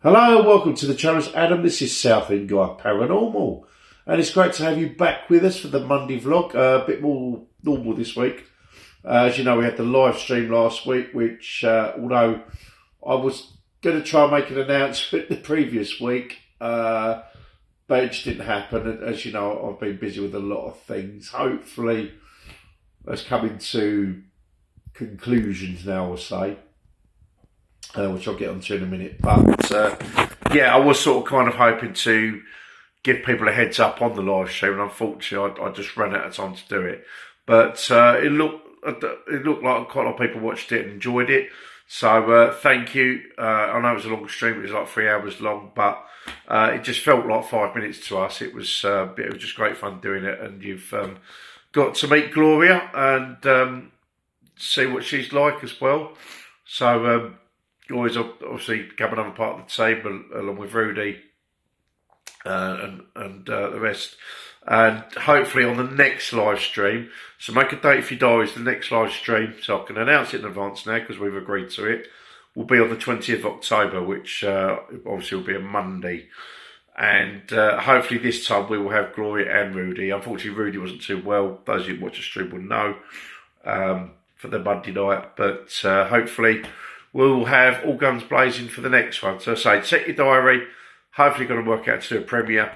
Hello and welcome to the channel. Adam, this is South End Guy Paranormal, and it's great to have you back with us for the Monday vlog. A bit more normal this week. As you know, we had the live stream last week, which although I was going to try and make an announcement the previous week, but it just didn't happen. And as you know, I've been busy with a lot of things. Hopefully, that's coming to conclusions now, I'll say. Which I'll get onto in a minute. But yeah, I was sort of kind of hoping to give people a heads up on the live stream, and unfortunately I just ran out of time to do it. But it looked like quite a lot of people watched it and enjoyed it. So thank you. I know it was a long stream, it was like 3 hours long, but it just felt like 5 minutes to us. It was just great fun doing it, and you've got to meet Gloria and see what she's like as well. So Gloria's obviously become another part of the team, along with Rudy and the rest. And hopefully on the next live stream, so make a date for your diaries, the next live stream, so I can announce it in advance now because we've agreed to it, will be on the 20th of October, which obviously will be a Monday. And hopefully this time we will have Gloria and Rudy. Unfortunately, Rudy wasn't too well. Those of you who watch the stream will know for the Monday night. But hopefully we'll have all guns blazing for the next one. So I say, set your diary. Hopefully going to work out to do a premiere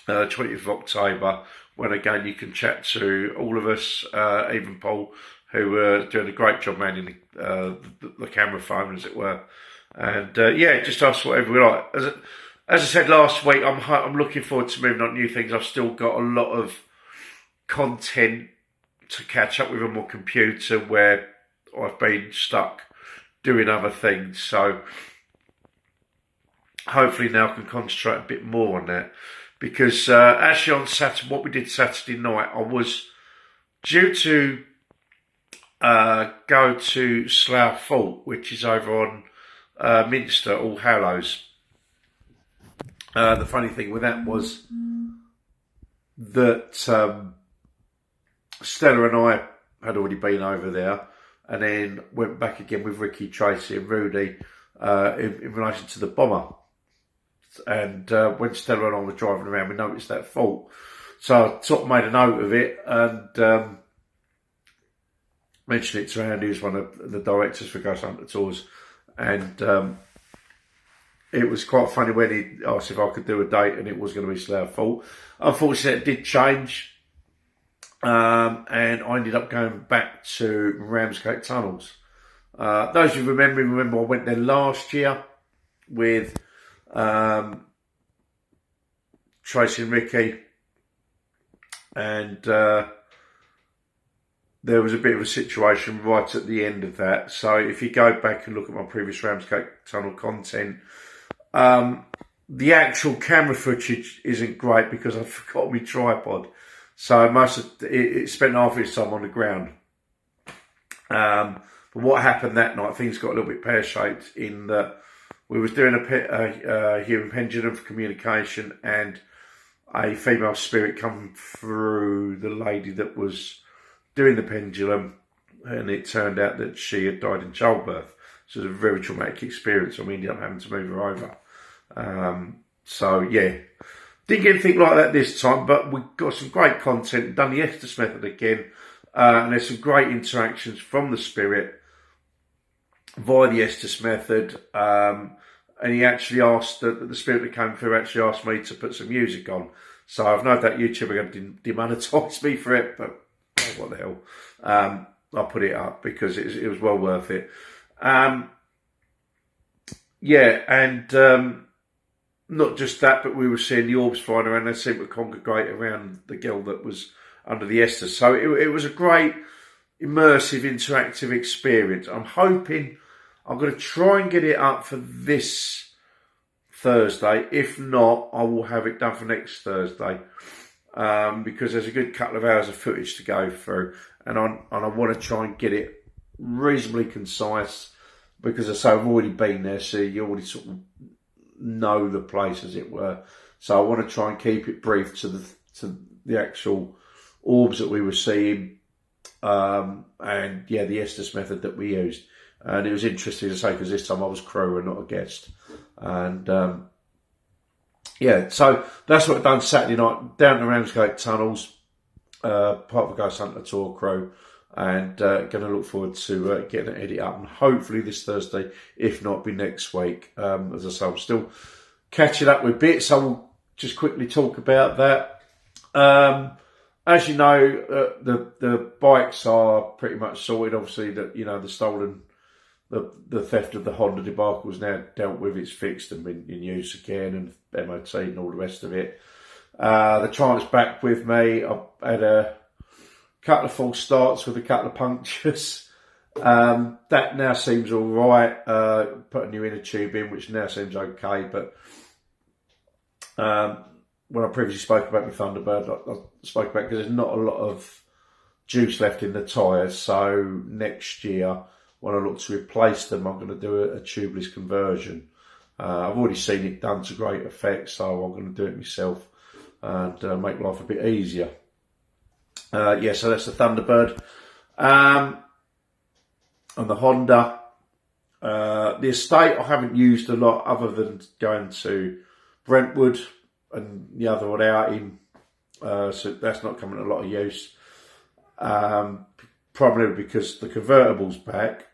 20th of October, when again you can chat to all of us, even Paul, who are doing a great job manning the camera phone, as it were. And yeah, just ask whatever we like. As I said last week, I'm looking forward to moving on new things. I've still got a lot of content to catch up with on my computer where I've been stuck doing other things. So hopefully now I can concentrate a bit more on that. Because actually on Saturday, what we did Saturday night, I was due to go to Slough Fort, which is over on Minster, All Hallows. The funny thing with that was that Stella and I had already been over there, and then went back again with Ricky, Tracy and Rudy in relation to the bomber. And when Stella and I were driving around, we noticed that fault. So I sort of made a note of it and mentioned it to Andy, who's one of the directors for Ghost Hunter Tours. And it was quite funny when he asked if I could do a date, and it was going to be Slough Fort. Unfortunately, it did change. And I ended up going back to Ramsgate Tunnels. Those of you remember I went there last year with Tracy and Ricky, and there was a bit of a situation right at the end of that. So if you go back and look at my previous Ramsgate Tunnel content, the actual camera footage isn't great because I forgot my tripod. So most of it spent half of its time on the ground. But what happened that night, things got a little bit pear-shaped in that we was doing a human pendulum for communication, and a female spirit come through the lady that was doing the pendulum, and it turned out that she had died in childbirth. So it was a very traumatic experience, and we ended up having to move her over. So yeah, didn't get anything like that this time, but we got some great content, done the Estes method again, and there's some great interactions from the spirit via the Estes method. And he actually asked, the spirit that came through actually asked me to put some music on. So I've known that YouTube are going to demonetise me for it, but oh, what the hell. I'll put it up because it was well worth it. Yeah, and not just that, but we were seeing the orbs flying around. They seemed to congregate around the girl that was under the Estes. So it was a great, immersive, interactive experience. I'm hoping I'm going to try and get it up for this Thursday. If not, I will have it done for next Thursday, because there's a good couple of hours of footage to go through, and I want to try and get it reasonably concise, because as I say, I've already been there, so you already sort of know the place, as it were. So I want to try and keep it brief to the actual orbs that we were seeing, and yeah, the Estes method that we used. And it was interesting to say, because this time I was crew and not a guest. And yeah, so that's what I've done Saturday night, down to Ramsgate Tunnels, part of the Ghost Hunter tour crew, and going to look forward to getting an edit up, and hopefully this Thursday, if not, be next week. As I say, I'm still catching up with bits, so we'll just quickly talk about that. As you know, the bikes are pretty much sorted. Obviously, that the stolen, the theft of the Honda debacle is now dealt with. It's fixed and been in use again, and MOT and all the rest of it. The Triumph's back with me. I've had a couple of false starts with a couple of punctures. That now seems all right. Put a new inner tube in, which now seems okay. But when I previously spoke about my Thunderbird, I spoke about because there's not a lot of juice left in the tyres. So next year, when I look to replace them, I'm going to do a tubeless conversion. I've already seen it done to great effect, so I'm going to do it myself and make life a bit easier. Yeah, so that's the Thunderbird. And the Honda. The estate I haven't used a lot other than going to Brentwood and the other one out in. So that's not coming to a lot of use. Probably because the convertible's back.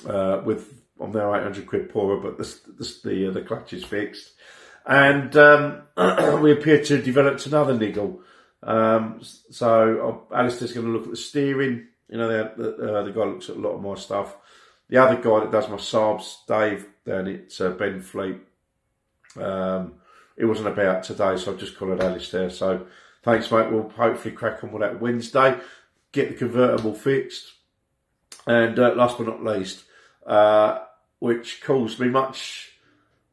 I'm now £800 poorer, but the clutch is fixed. And we appear to have developed another niggle. So Alistair's going to look at the steering. The guy looks at a lot of my stuff. The other guy that does my Saabs, Dave, down at Benfleet, it wasn't about today, so I've just called Alistair. So thanks, mate. We'll hopefully crack on with that Wednesday, get the convertible fixed. And last but not least, which caused me much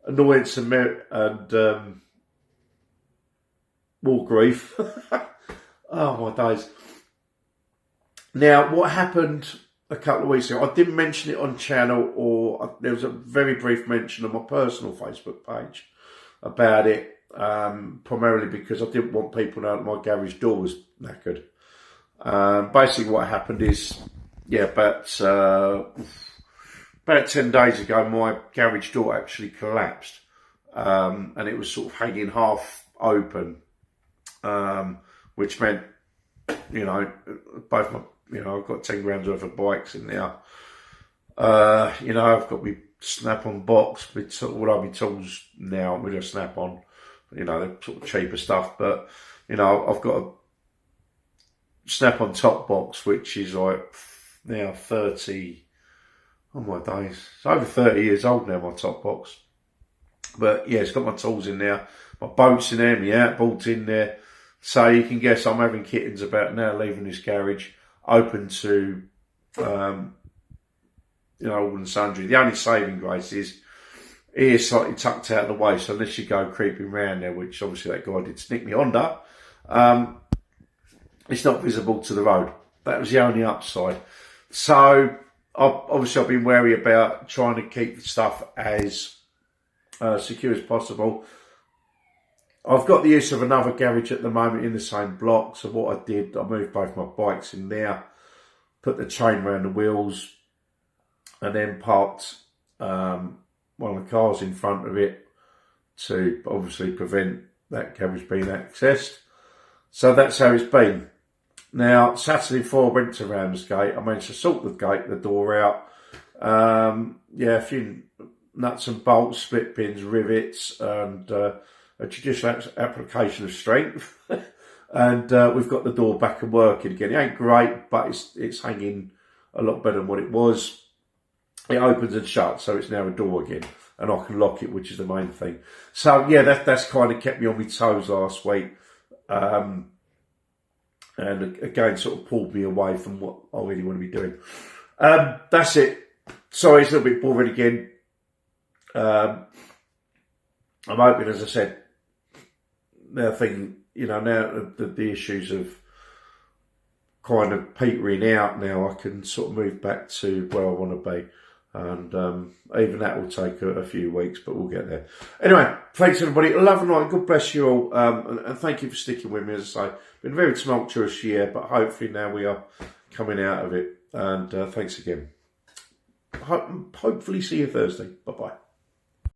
annoyance and more grief. Oh, my days. Now, what happened a couple of weeks ago, I didn't mention it on channel, or there was a very brief mention on my personal Facebook page about it, primarily because I didn't want people to know that my garage door was knackered. Basically what happened is, about 10 days ago, my garage door actually collapsed, and it was sort of hanging half open, which meant, both my, I've got 10 grams worth of bikes in there. I've got my snap-on box with all of my tools now with a snap-on, they're sort of cheaper stuff, but, I've got a snap-on top box, which is like now 30, oh my days, it's over 30 years old now, my top box. But yeah, it's got my tools in there, my boats in there, my outboards in there. So you can guess I'm having kittens about now leaving this garage open to, all and sundry. The only saving grace is it is slightly tucked out of the way, so unless you go creeping around there, which obviously that guy did sneak me Honda, it's not visible to the road. That was the only upside. So I've been wary about trying to keep the stuff as secure as possible. I've got the use of another garage at the moment in the same block. So what I did, I moved both my bikes in there, put the chain around the wheels, and then parked one of the cars in front of it to obviously prevent that garage being accessed. So that's how it's been. Now, Saturday before I went to Ramsgate, I managed to sort the door out. A few nuts and bolts, split pins, rivets, and a judicial application of strength. And we've got the door back and working again. It ain't great, but it's hanging a lot better than what it was. It opens and shuts, so it's now a door again. And I can lock it, which is the main thing. So, yeah, that's kind of kept me on my toes last week. And again, sort of pulled me away from what I really want to be doing. That's it. Sorry, it's a little bit boring again. I'm hoping, as I said, now the issues of kind of petering out now, I can sort of move back to where I want to be. And even that will take a few weeks, but we'll get there. Anyway, thanks everybody. Love and light. God bless you all. And thank you for sticking with me. As I say, been a very tumultuous year, but hopefully now we are coming out of it. And thanks again. Hopefully see you Thursday. Bye-bye.